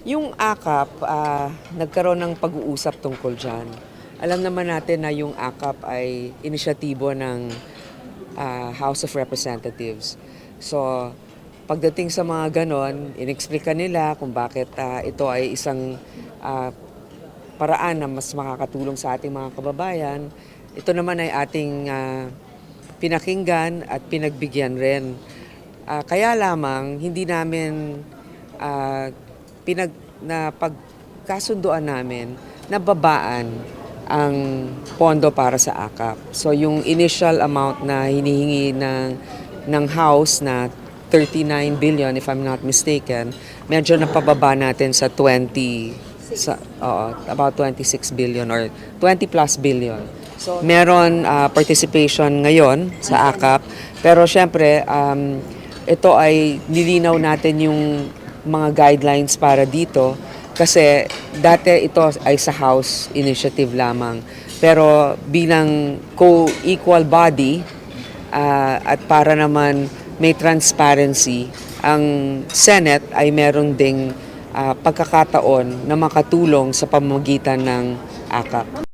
Yung AKAP, nagkaroon ng pag-uusap tungkol dyan. Alam naman natin na yung AKAP ay inisyatibo ng House of Representatives. So, pagdating sa mga ganon, inexplika nila kung bakit ito ay isang paraan na mas makakatulong sa ating mga kababayan. Ito naman ay ating pinakinggan at pinagbigyan rin. Kaya lamang hindi namin na pagkasunduan namin na babaan ang pondo para sa AKAP. So yung initial amount na hinihingi ng House na 39 billion if I'm not mistaken, medyo napababa natin sa 20 about 26 billion or 20 plus billion. So meron participation ngayon sa AKAP, pero syempre ito ay nilinaw natin yung mga guidelines para dito kasi dati ito ay sa House initiative lamang. Pero bilang co-equal body at para naman may transparency, ang Senate ay meron ding pagkakataon na makatulong sa pamamagitan ng AKAP.